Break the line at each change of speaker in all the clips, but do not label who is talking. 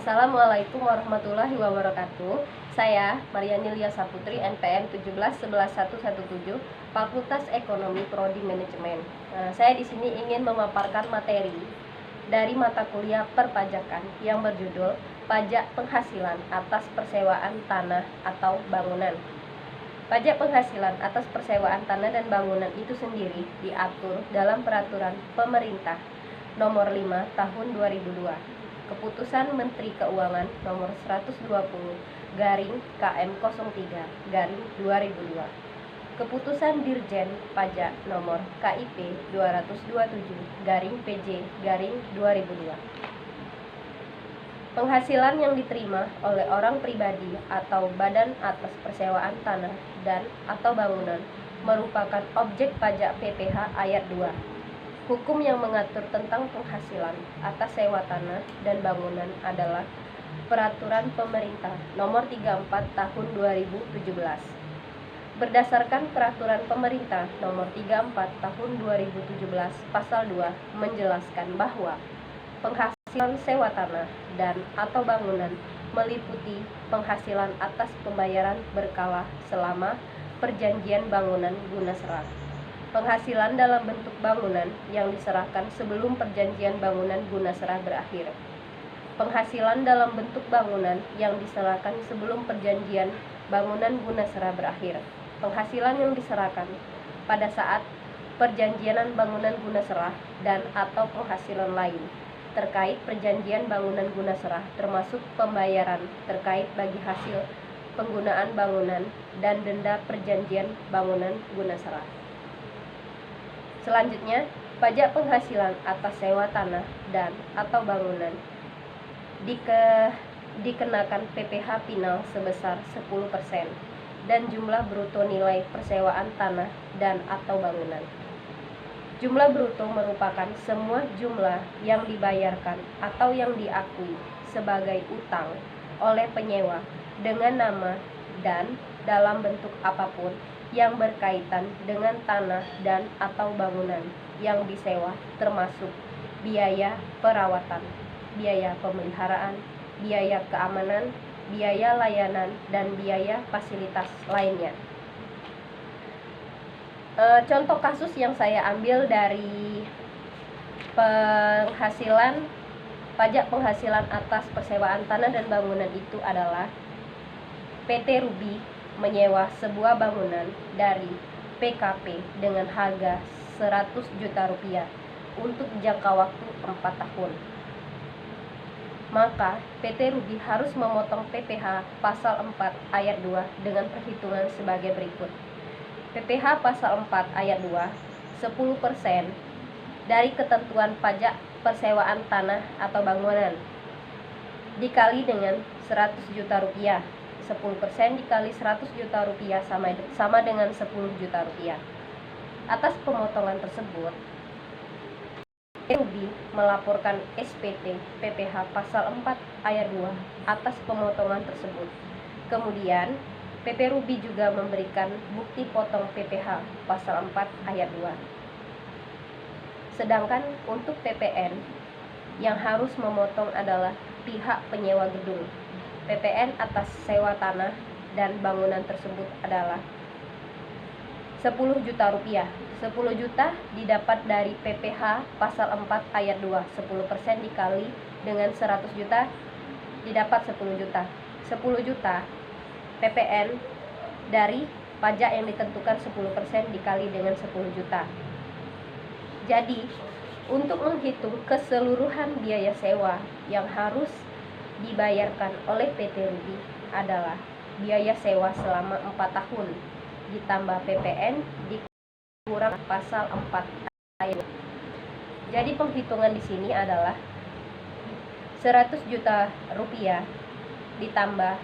Assalamualaikum warahmatullahi wabarakatuh. Saya Mariani Lia Saputri, NPM 1711117, Fakultas Ekonomi Prodi Manajemen. Saya di sini ingin memaparkan materi dari mata kuliah perpajakan yang berjudul Pajak Penghasilan atas Persewaan Tanah atau Bangunan. Pajak penghasilan atas persewaan tanah dan bangunan itu sendiri diatur dalam Peraturan Pemerintah Nomor 5 Tahun 2002, Keputusan Menteri Keuangan Nomor 120/KM03/2002, Keputusan Dirjen Pajak Nomor KIP 227/PJ/2002. Penghasilan yang diterima oleh orang pribadi atau badan atas persewaan tanah dan atau bangunan merupakan objek pajak PPh ayat 2. Hukum yang mengatur tentang penghasilan atas sewa tanah dan bangunan adalah Peraturan Pemerintah Nomor 34 Tahun 2017. Berdasarkan Peraturan Pemerintah Nomor 34 Tahun 2017 Pasal 2 menjelaskan bahwa penghasilan sewa tanah dan atau bangunan meliputi penghasilan atas pembayaran berkala selama perjanjian bangunan guna serah, penghasilan dalam bentuk bangunan yang diserahkan sebelum perjanjian bangunan guna serah berakhir, penghasilan dalam bentuk bangunan yang diserahkan sebelum perjanjian bangunan guna serah berakhir, penghasilan yang diserahkan pada saat perjanjian bangunan guna serah dan atau penghasilan lain terkait perjanjian bangunan guna serah termasuk pembayaran terkait bagi hasil penggunaan bangunan dan denda perjanjian bangunan guna serah. Selanjutnya, pajak penghasilan atas sewa tanah dan atau bangunan dikenakan PPh final sebesar 10% dan jumlah bruto nilai persewaan tanah dan atau bangunan. Jumlah bruto merupakan semua jumlah yang dibayarkan atau yang diakui sebagai utang oleh penyewa dengan nama dan dalam bentuk apapun yang berkaitan dengan tanah dan atau bangunan yang disewa, termasuk biaya perawatan, biaya pemeliharaan, biaya keamanan, biaya layanan, dan biaya fasilitas lainnya. Contoh kasus yang saya ambil dari pajak penghasilan atas persewaan tanah dan bangunan itu adalah PT Ruby menyewa sebuah bangunan dari PKP dengan harga 100 juta rupiah untuk jangka waktu 4 tahun. Maka PT Ruby harus memotong PPh pasal 4 ayat 2 dengan perhitungan sebagai berikut. PPh pasal 4 ayat 2 10% dari ketentuan pajak persewaan tanah atau bangunan dikali dengan 100 juta rupiah. 10% dikali 100 juta rupiah sama dengan 10 juta rupiah. Atas pemotongan tersebut, Ruby melaporkan SPT PPh pasal 4 ayat 2 atas pemotongan tersebut. Kemudian PT Ruby juga memberikan bukti potong PPh pasal 4 ayat 2. Sedangkan untuk PPN yang harus memotong adalah pihak penyewa gedung. PPN atas sewa tanah dan bangunan tersebut adalah 10 juta rupiah. 10 juta didapat dari PPh pasal 4 ayat 2. 10% dikali dengan 100 juta didapat 10 juta. 10 juta PPN dari pajak yang ditentukan 10% dikali dengan 10 juta. Jadi, untuk menghitung keseluruhan biaya sewa yang harus dibayarkan oleh PT Ruby adalah biaya sewa selama 4 tahun ditambah PPN dikurang pasal 4 ayat 2. Jadi penghitungan di sini adalah 100 juta rupiah ditambah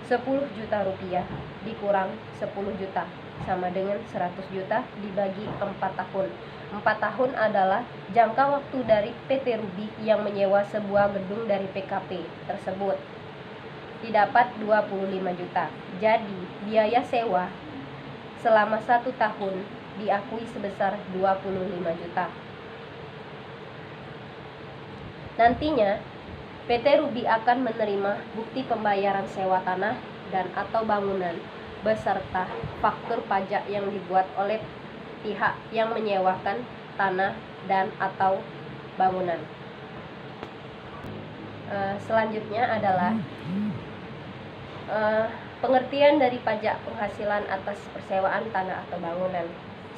10 juta rupiah dikurang 10 juta sama dengan 100 juta dibagi 4 tahun. 4 tahun adalah jangka waktu dari PT Ruby yang menyewa sebuah gedung dari PKP tersebut. Didapat 25 juta. Jadi biaya sewa selama 1 tahun diakui sebesar 25 juta. Nantinya PT Ruby akan menerima bukti pembayaran sewa tanah dan atau bangunan beserta faktur pajak yang dibuat oleh pihak yang menyewakan tanah dan atau bangunan. Selanjutnya adalah pengertian dari pajak penghasilan atas persewaan tanah atau bangunan.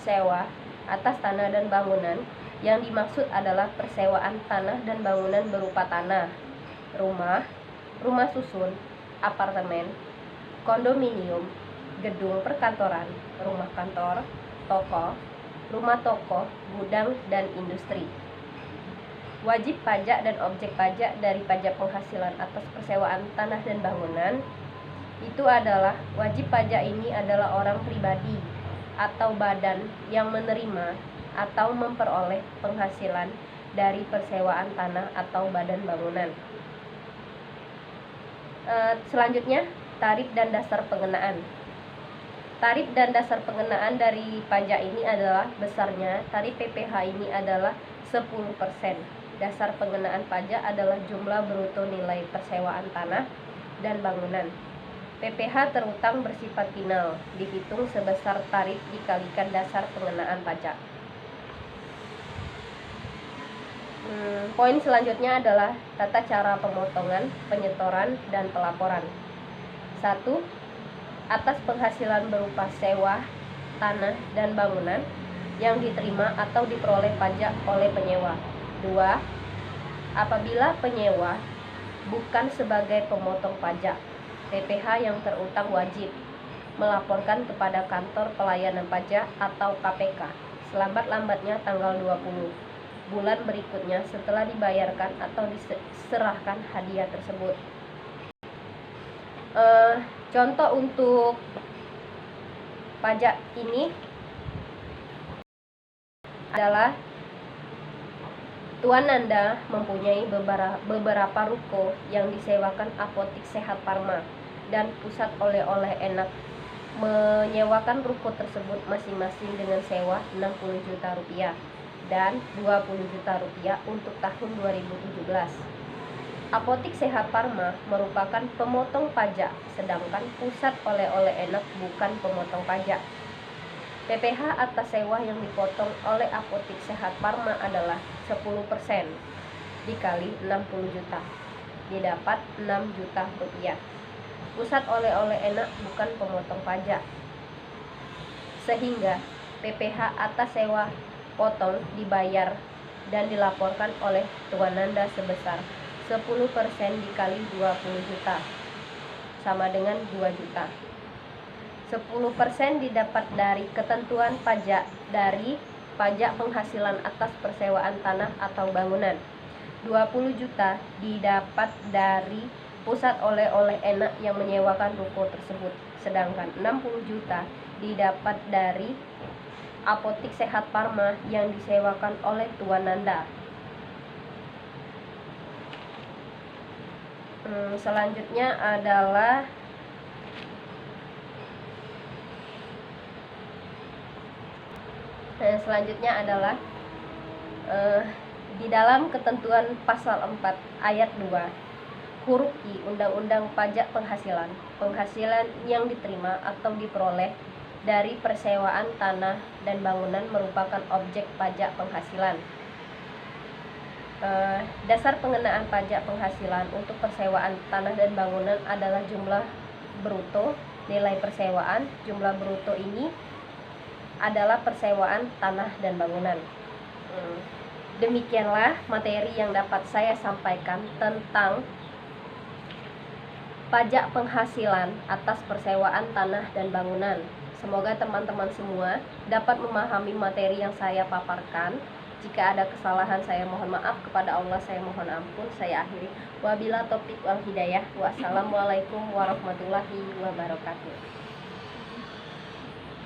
Sewa atas tanah dan bangunan yang dimaksud adalah persewaan tanah dan bangunan berupa tanah, rumah, rumah susun, apartemen, kondominium, gedung perkantoran, rumah kantor, toko, rumah toko, gudang, dan industri. Wajib pajak dan objek pajak dari pajak penghasilan atas persewaan tanah dan bangunan itu adalah wajib pajak ini adalah orang pribadi atau badan yang menerima atau memperoleh penghasilan dari persewaan tanah atau badan bangunan. Selanjutnya, tarif dan dasar pengenaan. Tarif dan dasar pengenaan dari pajak ini adalah besarnya tarif PPh ini adalah 10%. Dasar pengenaan pajak adalah jumlah bruto nilai persewaan tanah dan bangunan. PPh terutang bersifat final, dihitung sebesar tarif dikalikan dasar pengenaan pajak. Poin selanjutnya adalah tata cara pemotongan, penyetoran, dan pelaporan. 1. Atas penghasilan berupa sewa, tanah, dan bangunan yang diterima atau diperoleh pajak oleh penyewa. 2. Apabila penyewa bukan sebagai pemotong pajak, PPh yang terutang wajib melaporkan kepada Kantor Pelayanan Pajak atau KPK selambat-lambatnya tanggal 20 bulan berikutnya setelah dibayarkan atau diserahkan hadiah tersebut. Contoh untuk pajak ini adalah Tuan Nanda mempunyai beberapa ruko yang disewakan Apotik Sehat Parma dan Pusat Oleh-oleh Enak menyewakan ruko tersebut masing-masing dengan sewa 60 juta rupiah dan 20 juta rupiah untuk tahun 2017. Apotik Sehat Parma merupakan pemotong pajak, sedangkan Pusat Oleh-oleh Enak bukan pemotong pajak. PPh atas sewa yang dipotong oleh Apotik Sehat Parma adalah 10% dikali 60 juta, didapat 6 juta rupiah. Pusat Oleh-oleh Enak bukan pemotong pajak, sehingga PPh atas sewa potong dibayar dan dilaporkan oleh Tuan Nanda sebesar 10% dikali 20 juta sama dengan 2 juta. 10% didapat dari ketentuan pajak dari pajak penghasilan atas persewaan tanah atau bangunan. 20 juta didapat dari Pusat Oleh-oleh Enak yang menyewakan ruko tersebut, sedangkan 60 juta didapat dari Apotik Sehat Parma yang disewakan oleh Tuan Nanda. Selanjutnya adalah di dalam ketentuan pasal 4 ayat 2 huruf I Undang-Undang Pajak Penghasilan, penghasilan yang diterima atau diperoleh dari persewaan tanah dan bangunan merupakan objek pajak penghasilan. Dasar pengenaan pajak penghasilan untuk persewaan tanah dan bangunan adalah jumlah bruto nilai persewaan. Jumlah bruto ini adalah persewaan tanah dan bangunan. Demikianlah materi yang dapat saya sampaikan tentang pajak penghasilan atas persewaan tanah dan bangunan. Semoga teman-teman semua dapat memahami materi yang saya paparkan. Jika ada kesalahan saya mohon maaf, kepada Allah saya mohon ampun. Saya akhiri. Wabillahi taufiq wal hidayah. Wassalamualaikum warahmatullahi wabarakatuh.